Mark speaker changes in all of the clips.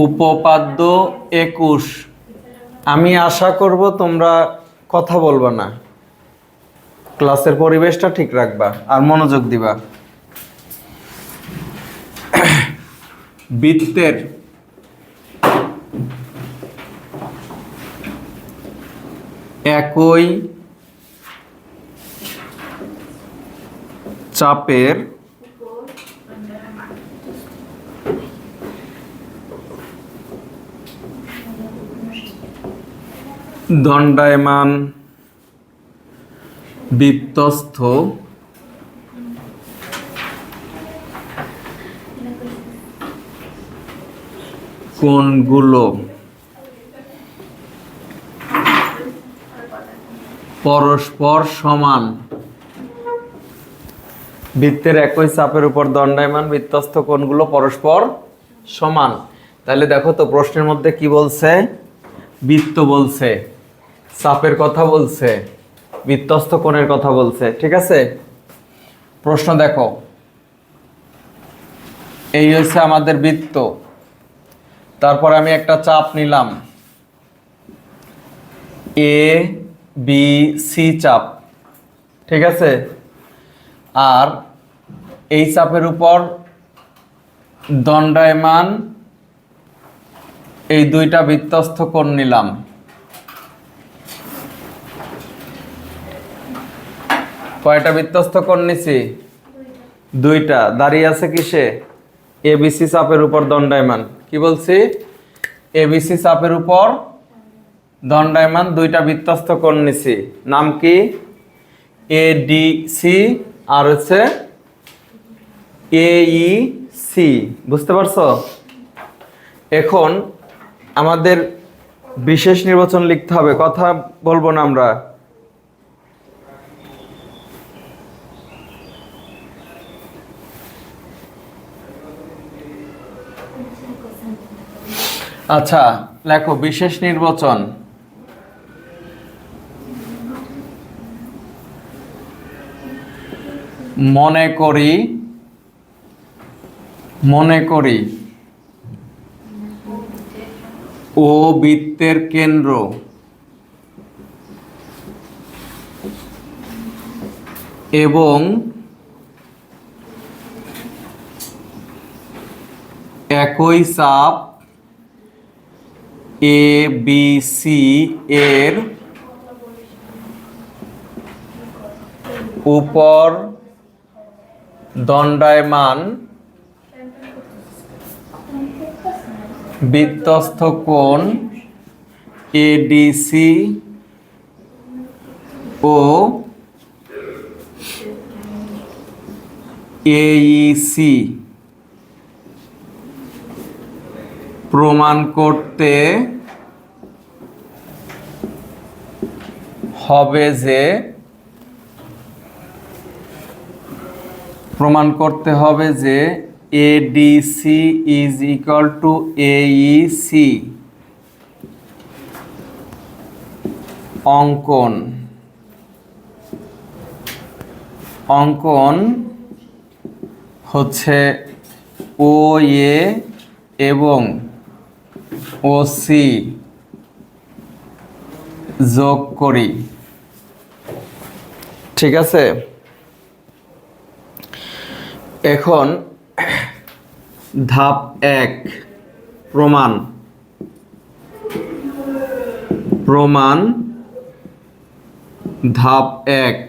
Speaker 1: উপপাদ্য 21। আমি আশা করব তোমরা কথা বলবা না, ক্লাসের পরিবেশটা ঠিক রাখবা আর মনোযোগ দিবা। বৃত্তের একই চাপের দণ্ডায়মান বৃত্তস্থ কোণগুলো পরস্পর সমান। বৃত্তের একই চাপের উপর দণ্ডায়মান বৃত্তস্থ কোণগুলো পরস্পর সমান। তাহলে দেখো তো প্রশ্নের মধ্যে কি বলছে? বৃত্ত বলছে, চাপের কথা বলছে, বৃত্তস্থ কোণের কথা বলছে। ঠিক আছে, প্রশ্ন দেখো, এই হচ্ছে আমাদের বৃত্ত। তারপর আমি একটা চাপ নিলাম, এ বি সি চাপ। ঠিক আছে, আর এই চাপের উপর দণ্ডায়মান এই দুইটা বৃত্তস্থ কোণ নিলাম। কয়টা বৃত্তস্থ কোণ নিছি? দুইটা। দাঁড়িয়ে আছে কিসে? এবিসি চাপের উপর দণ্ডায়মান। কি বলছি? এবিসি চাপের উপর দণ্ডায়মান দুইটা বৃত্তস্থ কোণ নিছি। নাম কি? এডিসি আর হচ্ছে এইসি। বুঝতে পারছো? এখন আমাদের বিশেষ নির্বাচন লিখতে হবে, কথা বলবো না আমরা। আচ্ছা লেখো বিশেষ নির্বাচন। মনে করি ও বৃত্তের কেন্দ্র এবং একই চাপ এ বি সি এর উপর দণ্ডায়মান বৃত্তস্থ কোণ এডিসি ও এইসি প্রমাণ করতে হবে যে ADC is equal to AEC। অঙ্কন হচ্ছে OA এবং OC যোগ করি। ঠিক আছে, এখন ধাপ 1 প্রমাণ। ধাপ 1,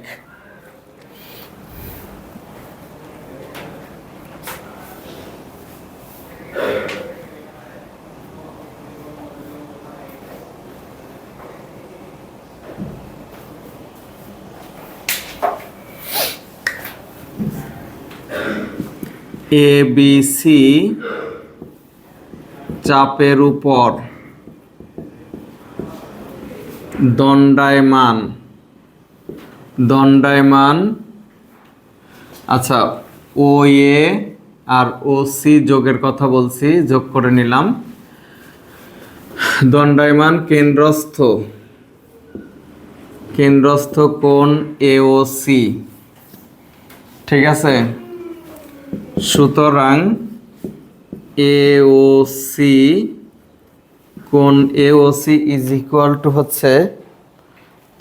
Speaker 1: ABC চাপের উপর দণ্ডায়মান। আচ্ছা, OA আর OC যোগের কথা বলছি, যোগ করে নিলাম। দণ্ডায়মান কেন্দ্রস্থ কোণ এওসি। ঠিক আছে, সুতরাং এওসি কোণ এওসি ইজ ইকুয়াল টু হচ্ছে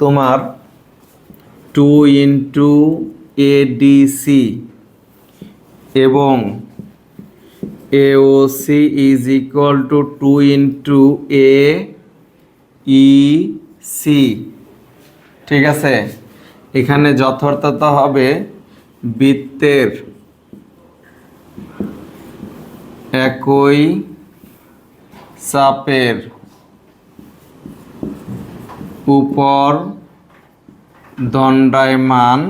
Speaker 1: তোমার 2 ইন্টু এডিসি এবং AOC is equal to 2 into AEC. ঠিক আছে, এখানে যথার্থতা হবে বৃত্তের একই চাপের উপর দণ্ডায়মান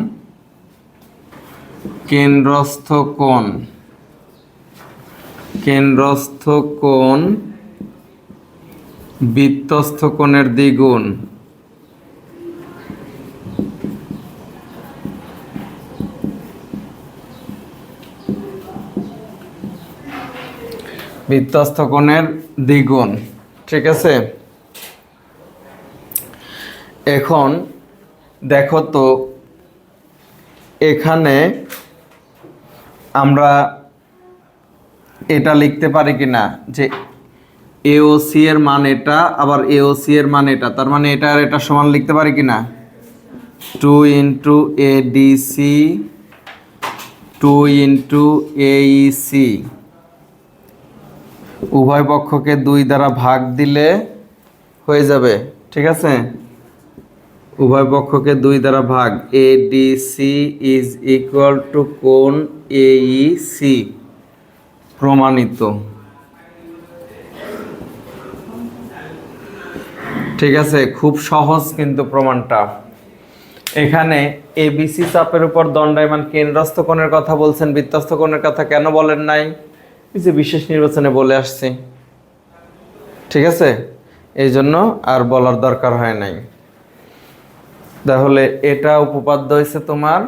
Speaker 1: কেন্দ্রস্থ কোণ বৃত্তস্থ কোণের দ্বিগুণ। বৃত্তস্থ কোণের দ্বিগুণ। ঠিক আছে, এখন দেখো তো এখানে আমরা এটা লিখতে পারি কিনা যে এওসি এর মান এটা, আবার এওসি এর মান এটা, তার মানে এটা আর এটা সমান লিখতে পারি কিনা 2 ইন্টু এডিসি 2 ইন্টু এইসি। উভয় পক্ষকে 2 দ্বারা ভাগ দিলে হয়ে যাবে। ঠিক আছে, উভয় পক্ষকে 2 দ্বারা ভাগ, এডিসি ইজ ইকুয়াল টু কোণ এইসি, প্রমাণিত। ঠিক আছে, খুব সহজ কিন্তু প্রমাণটা। এখানে এবিসি চাপের উপর দণ্ডায়মান কেন্দ্রস্থ কোণের কথা বলছেন, বৃত্তস্থ কোণের কথা কেন বলেন নাই? এই যে বিশেষ নির্বাচনে বলে আসছি। ঠিক আছে, এই জন্য আর বলার দরকার হয় নাই। তাহলে এটা উপপাদ্য হয়েছে তোমার